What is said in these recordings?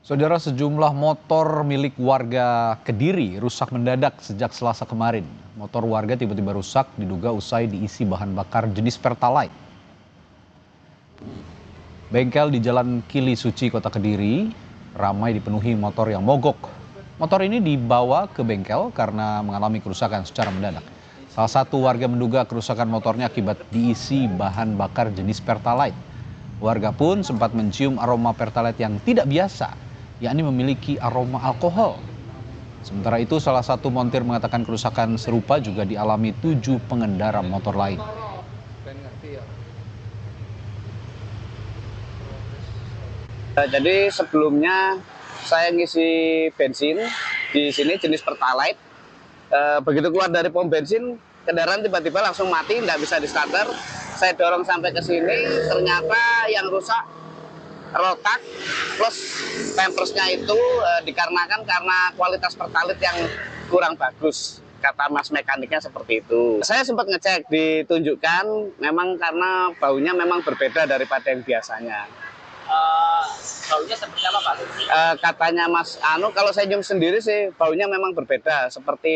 Saudara, sejumlah motor milik warga Kediri rusak mendadak sejak Selasa kemarin. Motor warga tiba-tiba rusak diduga usai diisi bahan bakar jenis Pertalite. Bengkel di Jalan Kili Suci, Kota Kediri, ramai dipenuhi motor yang mogok. Motor ini dibawa ke bengkel karena mengalami kerusakan secara mendadak. Salah satu warga menduga kerusakan motornya akibat diisi bahan bakar jenis Pertalite. Warga pun sempat mencium aroma Pertalite yang tidak biasa, yakni memiliki aroma alkohol. Sementara itu, salah satu montir mengatakan kerusakan serupa juga dialami 7 pengendara motor lain. Jadi sebelumnya saya ngisi bensin di sini jenis Pertalite. Begitu keluar dari pom bensin, kendaraan tiba-tiba langsung mati, nggak bisa di starter. Saya dorong sampai ke sini, ternyata yang rusak rotak plus pampersnya itu dikarenakan karena kualitas Pertalite yang kurang bagus, kata mas mekaniknya seperti itu. Saya sempat ngecek, ditunjukkan memang karena baunya memang berbeda daripada yang biasanya. Baunya seperti apa, Pak? Katanya Mas Anu, kalau saya nyium sendiri sih baunya memang berbeda, seperti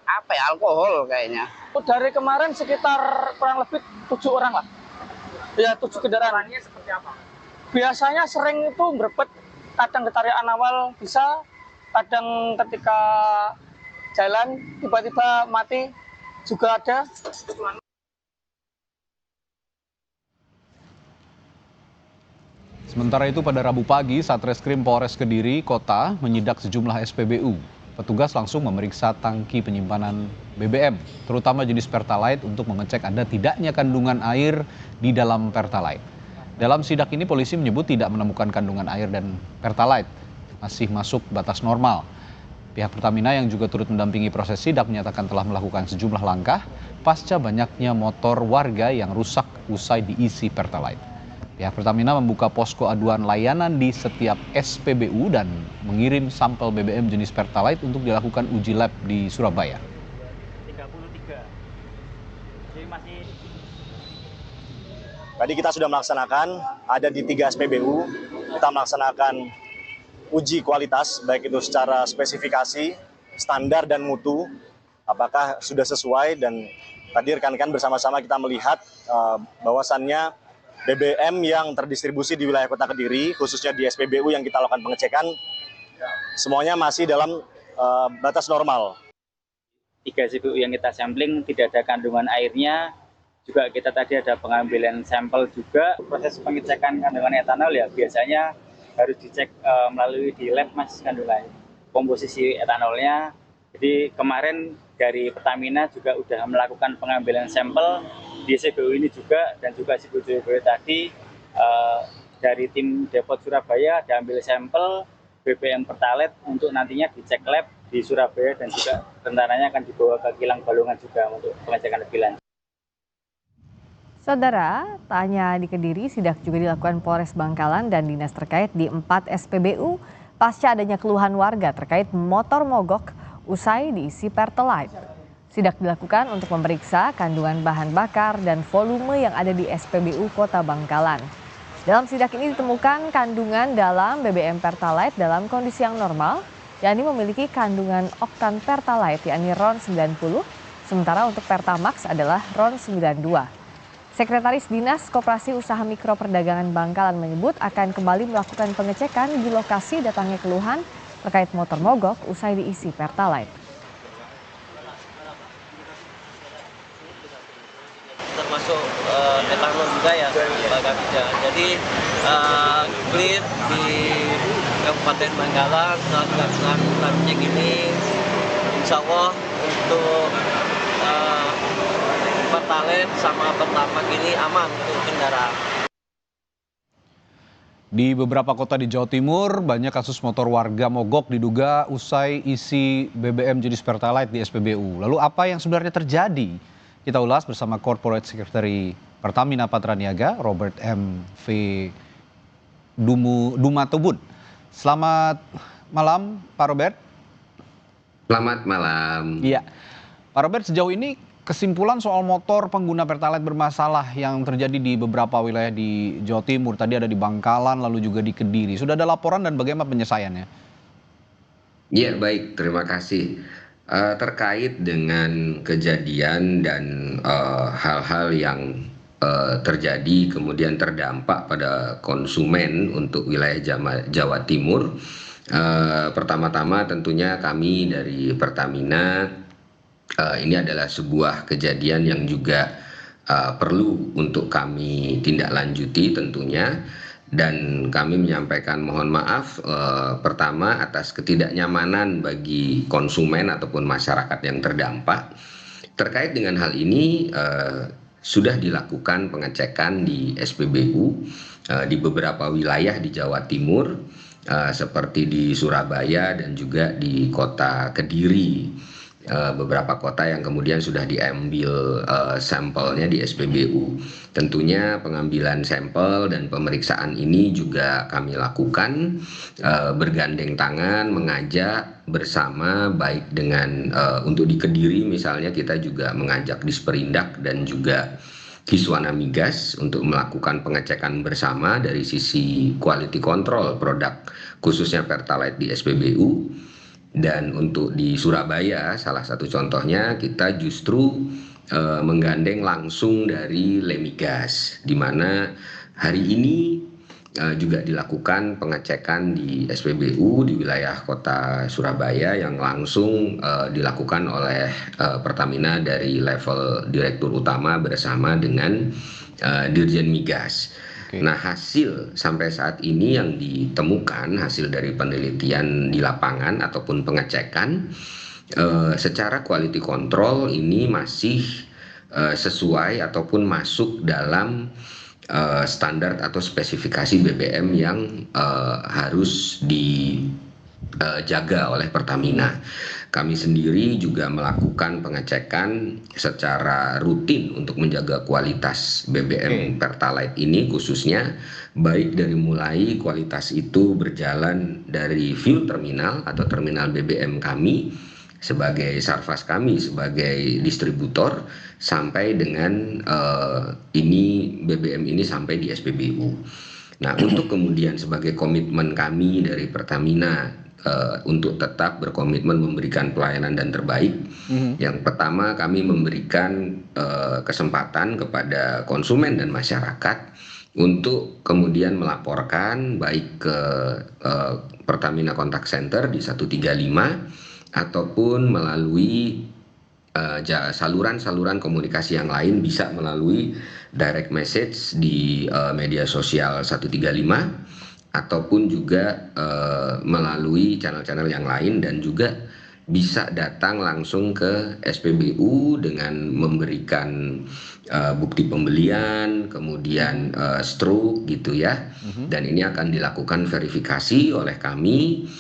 apa ya, alkohol kayaknya. Dari kemarin sekitar kurang lebih 7 orang lah. Ya, 7 kendaraan. Orangnya seperti apa? Biasanya sering itu berebet, kadang getarian awal bisa, kadang ketika jalan tiba-tiba mati juga ada. Sementara itu, pada Rabu pagi, Satreskrim Polres Kediri Kota menyidak sejumlah SPBU. Petugas langsung memeriksa tangki penyimpanan BBM, terutama jenis Pertalite, untuk mengecek ada tidaknya kandungan air di dalam Pertalite. Dalam sidak ini, polisi menyebut tidak menemukan kandungan air dan Pertalite masih masuk batas normal. Pihak Pertamina yang juga turut mendampingi proses sidak menyatakan telah melakukan sejumlah langkah pasca banyaknya motor warga yang rusak usai diisi Pertalite. Pihak Pertamina membuka posko aduan layanan di setiap SPBU dan mengirim sampel BBM jenis Pertalite untuk dilakukan uji lab di Surabaya. 33. Jadi masih. Tadi kita sudah melaksanakan, ada di 3 SPBU, kita melaksanakan uji kualitas, baik itu secara spesifikasi, standar dan mutu, apakah sudah sesuai, dan tadi rekan-rekan bersama-sama kita melihat bahwasannya BBM yang terdistribusi di wilayah Kota Kediri, khususnya di SPBU yang kita lakukan pengecekan, semuanya masih dalam batas normal. 3 SPBU yang kita sampling tidak ada kandungan airnya, juga kita tadi ada pengambilan sampel juga. Proses pengecekan kandungan etanol ya biasanya harus dicek melalui di lab, Mas, kandungan komposisi etanolnya. Jadi kemarin dari Pertamina juga sudah melakukan pengambilan sampel di SPBU ini juga, dan juga SPBU Surabaya tadi dari tim Depot Surabaya diambil sampel BBM Pertalite untuk nantinya dicek lab di Surabaya, dan juga rencananya akan dibawa ke Kilang Balongan juga untuk pengecekan lebih lanjut. Saudara, tak hanya di Kediri, sidak juga dilakukan Polres Bangkalan dan dinas terkait di 4 SPBU pasca adanya keluhan warga terkait motor mogok usai diisi Pertalite. Sidak dilakukan untuk memeriksa kandungan bahan bakar dan volume yang ada di SPBU Kota Bangkalan. Dalam sidak ini ditemukan kandungan dalam BBM Pertalite dalam kondisi yang normal, yakni memiliki kandungan oktan Pertalite yakni RON 90, sementara untuk Pertamax adalah RON 92. Sekretaris Dinas Koperasi Usaha Mikro Perdagangan Bangkalan menyebut akan kembali melakukan pengecekan di lokasi datangnya keluhan terkait motor mogok usai diisi Pertalite. Termasuk etanol juga ya, jadi clear di Kabupaten Bangkalan melakukan cek ini, insya Allah untuk Pertalite sama Pertamax ini aman untuk kendaraan. Di beberapa kota di Jawa Timur, banyak kasus motor warga mogok diduga usai isi BBM jenis Pertalite di SPBU. Lalu apa yang sebenarnya terjadi? Kita ulas bersama Corporate Secretary Pertamina Patraniaga, Robert M. V. Dumatubun. Selamat malam, Pak Robert. Selamat malam. Iya, Pak Robert, sejauh ini kesimpulan soal motor pengguna Pertalite bermasalah yang terjadi di beberapa wilayah di Jawa Timur, tadi ada di Bangkalan, lalu juga di Kediri. Sudah ada laporan dan bagaimana penyelesaiannya? Ya, baik, terima kasih. Terkait dengan kejadian dan hal-hal yang terjadi kemudian terdampak pada konsumen untuk wilayah Jawa Timur, pertama-tama tentunya kami dari Pertamina, ini adalah sebuah kejadian yang juga perlu untuk kami tindak lanjuti tentunya, dan kami menyampaikan mohon maaf pertama atas ketidaknyamanan bagi konsumen ataupun masyarakat yang terdampak. Terkait dengan hal ini sudah dilakukan pengecekan di SPBU di beberapa wilayah di Jawa Timur seperti di Surabaya dan juga di kota Kediri. Beberapa kota yang kemudian sudah diambil sampelnya di SPBU. Tentunya pengambilan sampel dan pemeriksaan ini juga kami lakukan bergandeng tangan, mengajak bersama, baik dengan untuk di Kediri misalnya kita juga mengajak Disperindak dan juga Kiswana Migas untuk melakukan pengecekan bersama dari sisi quality control produk khususnya Pertalite di SPBU. Dan untuk di Surabaya, salah satu contohnya kita justru menggandeng langsung dari Lemigas, di mana hari ini juga dilakukan pengecekan di SPBU di wilayah kota Surabaya yang langsung dilakukan oleh Pertamina dari level Direktur Utama bersama dengan Dirjen Migas. Nah, hasil sampai saat ini yang ditemukan, hasil dari penelitian di lapangan ataupun pengecekan, secara quality control ini masih sesuai ataupun masuk dalam standar atau spesifikasi BBM yang harus dijaga oleh Pertamina. Kami sendiri juga melakukan pengecekan secara rutin untuk menjaga kualitas BBM Pertalite ini khususnya, baik dari mulai kualitas itu berjalan dari fuel terminal atau terminal BBM kami sebagai sarfas kami sebagai distributor sampai dengan ini BBM ini sampai di SPBU. Nah, untuk kemudian sebagai komitmen kami dari Pertamina untuk tetap berkomitmen memberikan pelayanan dan terbaik. Yang pertama, kami memberikan kesempatan kepada konsumen dan masyarakat untuk kemudian melaporkan baik ke Pertamina Contact Center di 135 ataupun melalui saluran-saluran komunikasi yang lain, bisa melalui direct message di media sosial 135 ataupun juga melalui channel-channel yang lain, dan juga bisa datang langsung ke SPBU dengan memberikan bukti pembelian, kemudian stroke gitu ya. Dan ini akan dilakukan verifikasi oleh kami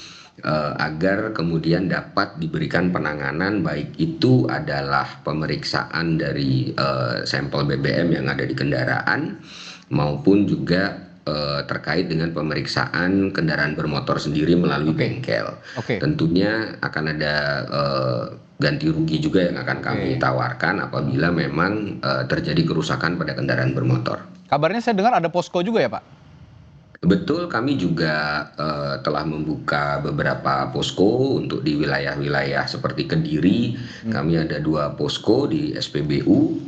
agar kemudian dapat diberikan penanganan, baik itu adalah pemeriksaan dari sampel BBM yang ada di kendaraan maupun juga terkait dengan pemeriksaan kendaraan bermotor sendiri melalui bengkel. Tentunya akan ada ganti rugi juga yang akan kami tawarkan apabila memang terjadi kerusakan pada kendaraan bermotor. Kabarnya saya dengar ada posko juga ya, Pak? Betul, kami juga telah membuka beberapa posko untuk di wilayah-wilayah seperti Kediri. Kami ada 2 posko di SPBU.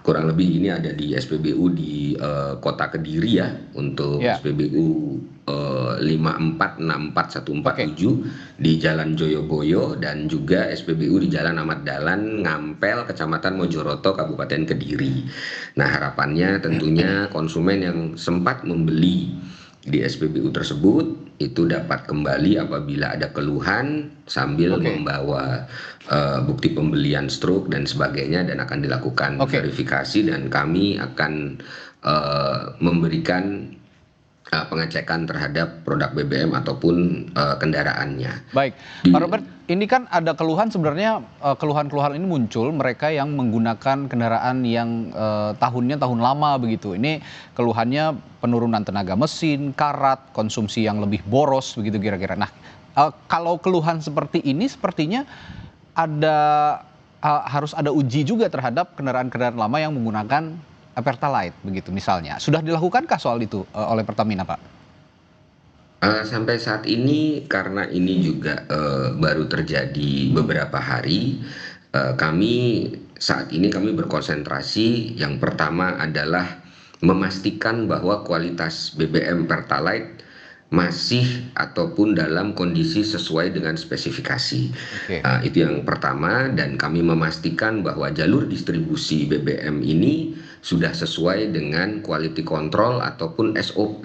Kurang lebih ini ada di SPBU di kota Kediri ya, untuk SPBU 5464147 di Jalan Joyoboyo, dan juga SPBU di Jalan Ahmad Dahlan Ngampel, Kecamatan Mojoroto, Kabupaten Kediri. Nah, harapannya tentunya konsumen yang sempat membeli di SPBU tersebut itu dapat kembali apabila ada keluhan sambil membawa bukti pembelian stroke dan sebagainya, dan akan dilakukan verifikasi, dan kami akan memberikan pengecekan terhadap produk BBM ataupun kendaraannya. Baik, Pak Robert, ini kan ada keluhan sebenarnya, keluhan-keluhan ini muncul mereka yang menggunakan kendaraan yang tahun lama begitu. Ini keluhannya penurunan tenaga mesin, karat, konsumsi yang lebih boros begitu kira-kira. Nah, kalau keluhan seperti ini sepertinya ada harus ada uji juga terhadap kendaraan-kendaraan lama yang menggunakan Pertalite begitu misalnya. Sudah dilakukankah soal itu oleh Pertamina, Pak? Sampai saat ini karena ini juga baru terjadi beberapa hari, saat ini kami berkonsentrasi yang pertama adalah memastikan bahwa kualitas BBM Pertalite masih ataupun dalam kondisi sesuai dengan spesifikasi. Itu yang pertama, dan kami memastikan bahwa jalur distribusi BBM ini sudah sesuai dengan quality control ataupun SOP,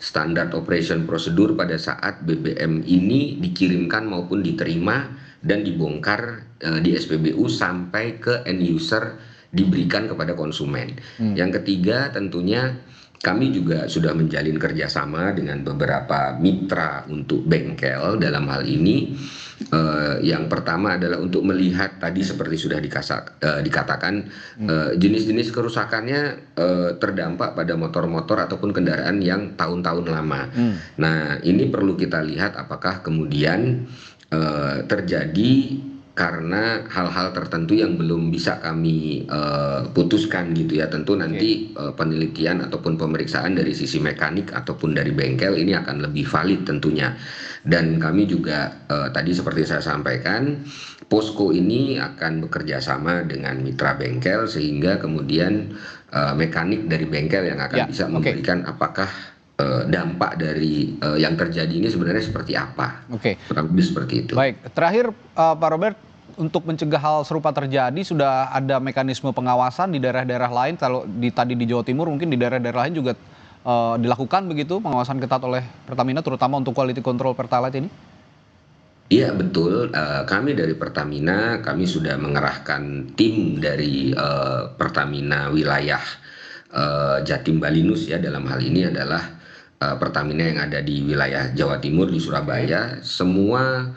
Standard Operation Procedure, pada saat BBM ini dikirimkan maupun diterima dan dibongkar di SPBU sampai ke end user diberikan kepada konsumen. Yang ketiga, tentunya kami juga sudah menjalin kerjasama dengan beberapa mitra untuk bengkel dalam hal ini. Yang pertama adalah untuk melihat tadi seperti sudah dikatakan jenis-jenis kerusakannya terdampak pada motor-motor ataupun kendaraan yang tahun-tahun lama. Nah, ini perlu kita lihat apakah kemudian terjadi karena hal-hal tertentu yang belum bisa kami putuskan gitu ya. Tentu nanti penelitian ataupun pemeriksaan dari sisi mekanik ataupun dari bengkel ini akan lebih valid tentunya. Dan kami juga tadi seperti saya sampaikan, posko ini akan bekerja sama dengan mitra bengkel sehingga kemudian mekanik dari bengkel yang akan bisa memberikan apakah dampak dari yang terjadi ini sebenarnya seperti apa. Kurang lebih seperti itu. Baik, terakhir Pak Robert, untuk mencegah hal serupa terjadi sudah ada mekanisme pengawasan di daerah-daerah lain. Kalau tadi di Jawa Timur, mungkin di daerah-daerah lain juga dilakukan begitu pengawasan ketat oleh Pertamina, terutama untuk quality control Pertalite ini? Iya betul, kami dari Pertamina kami sudah mengerahkan tim dari Pertamina wilayah Jatim Balinus ya, dalam hal ini adalah Pertamina yang ada di wilayah Jawa Timur di Surabaya. Semua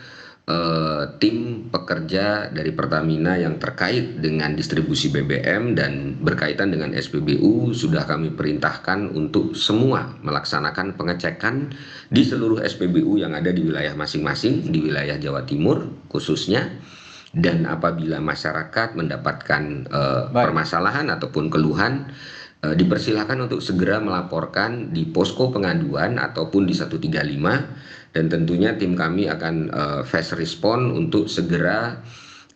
tim pekerja dari Pertamina yang terkait dengan distribusi BBM dan berkaitan dengan SPBU sudah kami perintahkan untuk semua melaksanakan pengecekan di seluruh SPBU yang ada di wilayah masing-masing, di wilayah Jawa Timur khususnya. Dan apabila masyarakat mendapatkan permasalahan ataupun keluhan, dipersilakan untuk segera melaporkan di posko pengaduan ataupun di 135, dan tentunya tim kami akan fast respond untuk segera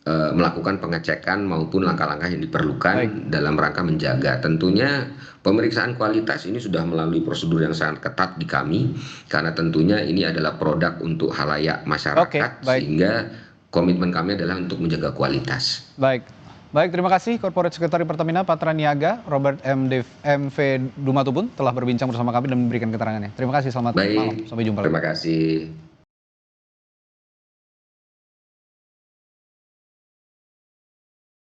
melakukan pengecekan maupun langkah-langkah yang diperlukan dalam rangka menjaga. Tentunya pemeriksaan kualitas ini sudah melalui prosedur yang sangat ketat di kami, karena tentunya ini adalah produk untuk halayak masyarakat, sehingga komitmen kami adalah untuk menjaga kualitas. Baik, terima kasih Corporate Secretary Pertamina Patra Niaga, Robert MV Dumatubun telah berbincang bersama kami dan memberikan keterangannya. Terima kasih, selamat malam. Sampai jumpa lagi. Terima kasih.